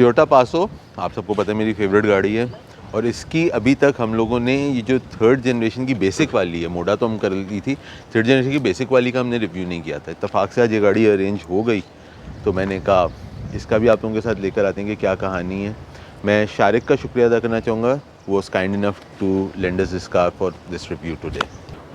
Toyota पासो आप सबको पता है मेरी फेवरेट गाड़ी है, और इसकी अभी तक हम लोगों ने ये जो थर्ड जनरेशन की बेसिक वाली है, मोडा तो हम कर ली थी, थर्ड जनरेशन की बेसिक वाली का हमने रिव्यू नहीं किया था। इत्तेफाक से आज ये गाड़ी अरेंज हो गई तो मैंने कहा इसका भी आप लोगों के साथ लेकर आते हैं कि क्या कहानी है। मैं शारिक का शुक्रिया अदा करना चाहूँगा, वो was kind enough to lend us this car for this review today.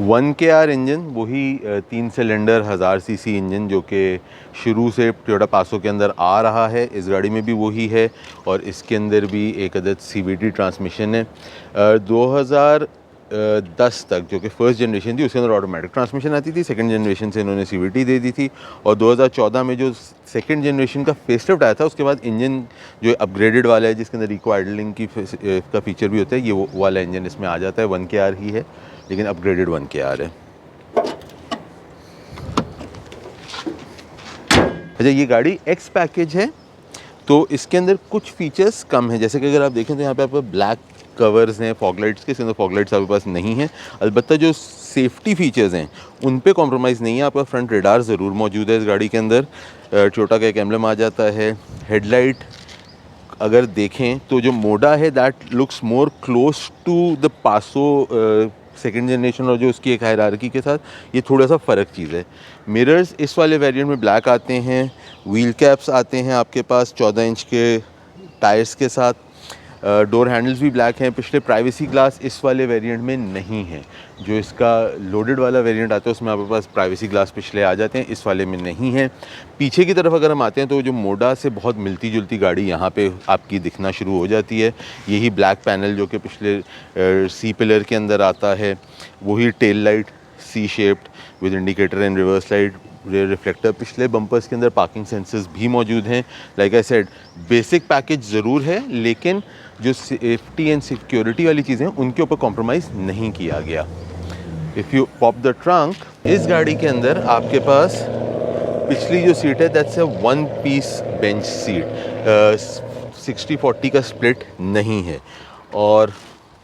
1KR engine, वही 3 सिलेंडर 1000 सीसी इंजन जो कि शुरू से टोयोटा पासो के अंदर आ रहा है, इस गाड़ी में भी वही है, और इसके अंदर भी एक अदद CVT ट्रांसमिशन है। 2010 तक जो कि फर्स्ट जनरेशन थी उसके अंदर ऑटोमेटिक ट्रांसमिशन आती थी, सेकंड जनरेशन से इन्होंने CVT दे दी थी, और 2014 में जो सेकंड जनरेशन का फेसलिफ्ट आया था उसके बाद इंजन जो अपग्रेडेड वाला है जिसके अंदर इको आइडलिंग का फीचर भी होता है, ये वो वाला इंजन इसमें आ जाता है। 1KR ही है लेकिन अपग्रेडेड 1KR है। अच्छा, ये गाड़ी एक्स पैकेज है तो इसके अंदर कुछ फीचर्स कम है, जैसे कि अगर आप देखें तो यहाँ पे आपको ब्लैक कवर्स हैं फॉगलाइट्स के, इसके अंदर फॉगलाइट्स आपके पास नहीं है। अलबत्ता जो सेफ्टी फीचर्स हैं उन पे कॉम्प्रोमाइज़ नहीं है, आपका फ्रंट रेडार ज़रूर मौजूद है इस गाड़ी के अंदर। टोयोटा का एक एम्बलम आ जाता है। हेडलाइट अगर देखें तो जो मोडा है that looks more close to the Passo second generation, और जो उसकी एक हायरार्की के साथ ये थोड़ा सा फ़र्क चीज़ है। मिरर्स इस वाले वेरिएंट में ब्लैक आते हैं, व्हील कैप्स आते हैं आपके पास 14 इंच के टायर्स के साथ, डोर हैंडल्स भी ब्लैक हैं। पिछले प्राइवेसी ग्लास इस वाले वेरिएंट में नहीं है, जो इसका लोडेड वाला वेरिएंट आता है उसमें आपके पास प्राइवेसी ग्लास पिछले आ जाते हैं, इस वाले में नहीं है। पीछे की तरफ अगर हम आते हैं तो जो मोडा से बहुत मिलती जुलती गाड़ी यहाँ पे आपकी दिखना शुरू हो जाती है। यही ब्लैक पैनल जो कि पिछले सी पिलर के अंदर आता है, वही tail light C shaped with indicator and reverse light, rear reflector. पिछले बम्पर्स के अंदर पार्किंग सेंसर्स भी मौजूद हैं। Like I said, basic package ज़रूर है लेकिन जो सेफ्टी एंड सिक्योरिटी वाली चीज़ें हैं उनके ऊपर कॉम्प्रोमाइज़ नहीं किया गया। If you pop the trunk, इस गाड़ी के अंदर आपके पास पिछली जो सीट है that's a 1 piece bench seat, 60-40 का स्प्लिट नहीं है। और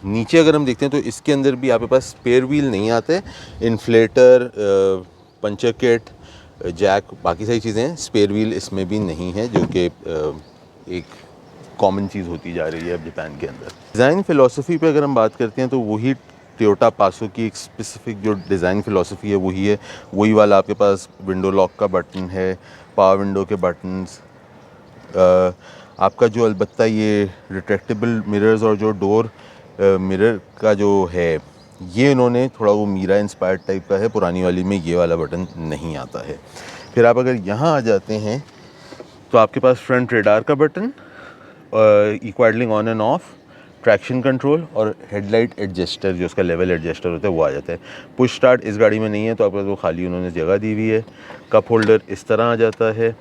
नीचे अगर हम देखते हैं तो इसके अंदर भी आपके पास स्पेयर व्हील नहीं आते, इन्फ्लेटर, पंचर किट, जैक, बाकी सारी चीज़ें, स्पेयर व्हील इसमें भी नहीं है जो कि एक कॉमन चीज़ होती जा रही है अब जापान के अंदर। डिज़ाइन फ़िलासफ़ी पे अगर हम बात करते हैं तो वही टोयोटा पासो की एक स्पेसिफिक जो डिज़ाइन फ़िलासफ़ी है वही है। वही वाला आपके पास विंडो लॉक का बटन है, पावर विंडो के बटन्स, आपका जो अलबत्ता ये रिट्रैक्टेबल मिरर्स और जो डोर मिरर का जो है ये इन्होंने थोड़ा वो मीरा इंस्पायर्ड टाइप का है, पुरानी वाली में ये वाला बटन नहीं आता है। फिर आप अगर यहाँ आ जाते हैं तो आपके पास फ्रंट रेडार का button, eco idling on and off, traction control और हेडलाइट एडजस्टर जो उसका लेवल एडजस्टर होता है वो आ जाता है। पुश स्टार्ट इस गाड़ी में नहीं है तो आपके पास वो खाली उन्होंने जगह दी हुई है। कप होल्डर इस तरह आ जाता है।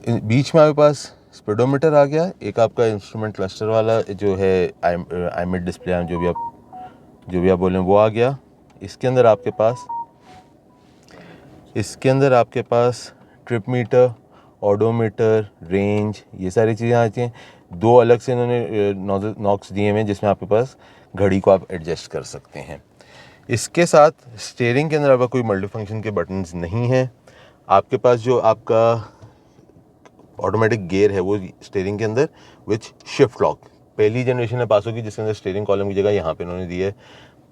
बीच में आपके पास स्पीडोमीटर आ गया, एक आपका इंस्ट्रूमेंट क्लस्टर वाला जो है आईमिड डिस्प्ले जो भी आप बोलें वो आ गया। इसके अंदर आपके पास ट्रिप मीटर, ऑडोमीटर, रेंज, ये सारी चीज़ें आती हैं। 2 अलग से इन्होंने नॉक्स दिए हुए हैं जिसमें आपके पास घड़ी को आप एडजस्ट कर सकते हैं। इसके साथ स्टीयरिंग के अंदर आपका कोई मल्टी फंक्शन के बटन्स नहीं है। आपके पास जो आपका ऑटोमेटिक गियर है वो स्टीयरिंग के अंदर विच शिफ्ट लॉक, पहली जनरेशन है पासो की जिसके अंदर स्टीयरिंग कॉलम की जगह यहाँ पे इन्होंने दी है।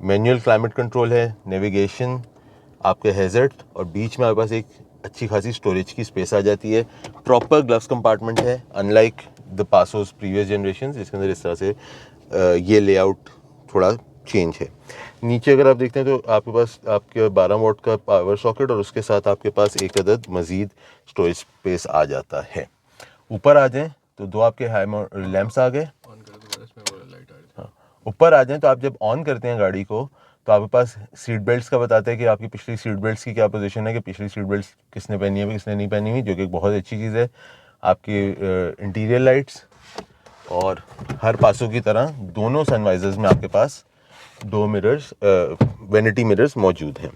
मैनुअल क्लाइमेट कंट्रोल है, नेविगेशन, आपके हैज़र्ड, और बीच में आपके पास एक अच्छी खासी स्टोरेज की स्पेस आ जाती है। प्रॉपर ग्लव्स कंपार्टमेंट है अनलाइक द पासोस प्रीवियस जनरेशन, जिसके अंदर इस तरह से ये लेआउट थोड़ा चेंज है। नीचे अगर आप देखते हैं तो आपके पास आपके 12 वोल्ट का पावर सॉकेट और उसके साथ आपके पास एक अदद मज़ीद स्टोरेज स्पेस आ जाता है। ऊपर आ जाएं तो 2 आपके हाई लैंप्स आ गए। हाँ, ऊपर आ जाएं तो आप जब ऑन करते हैं गाड़ी को तो आपके पास सीट बेल्ट्स का बताता है कि आपकी पिछली सीट बेल्ट्स की क्या पोजीशन है, कि पिछली सीट बेल्ट्स किसने पहनी है किसने नहीं पहनी हुई, जो कि एक बहुत अच्छी चीज़ है। आपकी इंटीरियर लाइट्स, और हर पासों की तरह दोनों सनवाइजर्स में आपके पास 2 मिरर्स, वैनिटी मिरर्स मौजूद हैं।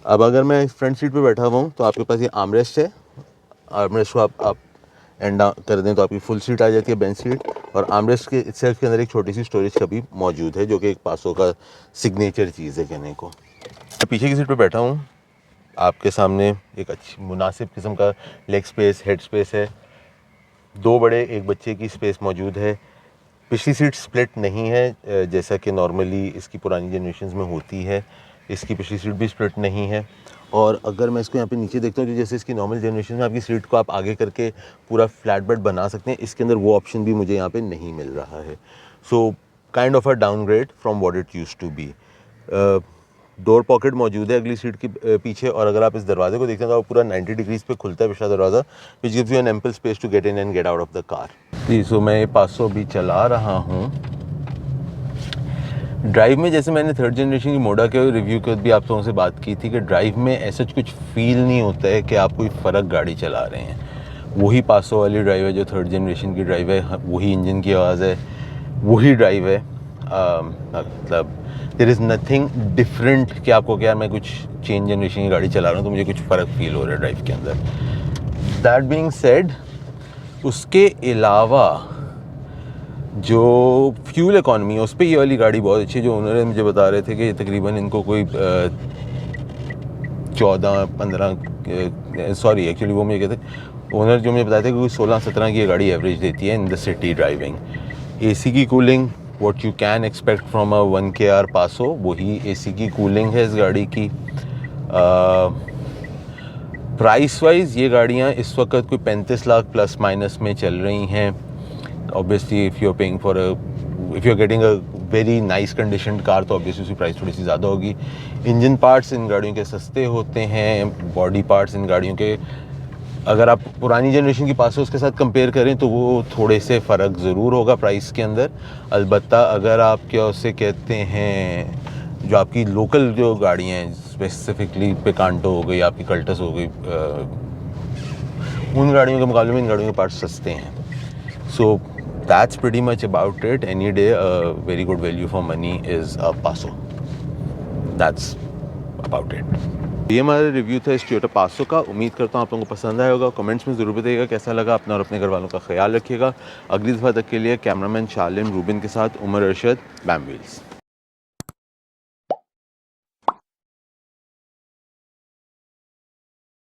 अब अगर मैं फ्रंट सीट पे बैठा हुआ हूँ तो आपके पास ये आर्मरेस्ट है। आर्मरेस्ट को आप एंड कर दें तो आपकी फुल सीट आ जाती है, बेंच सीट, और आर्मरेस्ट के सेल्फ के अंदर एक छोटी सी स्टोरेज का भी मौजूद है जो कि एक पासो का सिग्नेचर चीज़ है कहने को। मैं पीछे की सीट पे बैठा हूँ, आपके सामने एक अच्छी मुनासिब किस्म का लेग स्पेस, हेड स्पेस है। 2 बड़े एक बच्चे की स्पेस मौजूद है। पिछली सीट स्प्लिट नहीं है जैसा कि नॉर्मली इसकी पुरानी जनरेशन में होती है। इसकी पिछली सीट भी स्प्लिट नहीं है। और अगर मैं इसको यहाँ पे नीचे देखता हूँ, तो जैसे इसकी नॉर्मल जनरेशन में आपकी सीट को आप आगे करके पूरा फ्लैट बेड बना सकते हैं, इसके अंदर वो ऑप्शन भी मुझे यहाँ पे नहीं मिल रहा है। So kind of a downgrade from what it used to be. Door pocket मौजूद है अगली सीट के पीछे, और अगर आप इस दरवाजे को देखते हैं तो वो पूरा 90 डिग्रीज पे खुलता है पिछला दरवाज़ा, which gives you an ample space to get in and get out of the car. जी, सो मैं ये 500 अभी चला रहा हूँ। ड्राइव में जैसे मैंने थर्ड जनरेशन की मोडा के रिव्यू के भी आप लोगों से बात की थी कि ड्राइव में ऐसा कुछ फील नहीं होता है कि आप कोई फ़र्क गाड़ी चला रहे हैं। वही 500 वाली ड्राइव है जो थर्ड जनरेशन की ड्राइव है, वही इंजन की आवाज़ है, वही ड्राइव है। मतलब देयर इज़ नथिंग डिफरेंट कि आपको क्या मैं कुछ चेंज जनरेशन की गाड़ी चला रहा हूँ तो मुझे कुछ फ़र्क फील हो रहा है ड्राइव के अंदर। दैट बीइंग सेड, उसके अलावा जो फ्यूल इकॉनमी है उस पर ये वाली गाड़ी बहुत अच्छी है। जो ओनर मुझे बता रहे थे कि तकरीबन इनको कोई 14-15 सॉरी एक्चुअली वो मुझे कहते ओनर जो मुझे बताए थे कि कोई 16-17 की ये गाड़ी एवरेज देती है in the city driving. AC की cooling what you can expect from a 1KR Passo, वही एसी की कूलिंग है इस गाड़ी की। प्राइस वाइज ये गाड़ियाँ इस वक्त कोई 35 लाख प्लस माइनस में चल रही हैं। Obviously if you're paying for if you're getting a very nice conditioned car तो obviously उसकी प्राइस थोड़ी सी ज़्यादा होगी। इंजन पार्ट्स इन गाड़ियों के सस्ते होते हैं, बॉडी पार्ट्स इन गाड़ियों के अगर आप पुरानी जनरेशन के पास उसके साथ कंपेयर करें तो वो थोड़े से फ़र्क ज़रूर होगा प्राइस के अंदर। अलबत्ता अगर आप क्या उसे कहते हैं जो आपकी लोकल जो गाड़ियाँ हैं स्पेसिफिकली पिकांटो हो गई, आपकी कल्टस हो गई, उन गाड़ियों के मुकाबले में इन गाड़ियों के पार्ट्स सस्ते हैं। So that's pretty much about it. Any day a very good value for money is a Paso. That's about it. ये हमारा रिव्यू था इस टोयोटा पासो का। उम्मीद करता हूँ आप लोगों को पसंद आया होगा। कमेंट्स में ज़रूर बताइएगा कैसा लगा। अपना और अपने घर वालों का ख्याल रखिएगा। अगली दफ़ा तक के लिए कैमरामैन शालिम रूबिन के साथ उमर अरशद, बैम व्हील्स।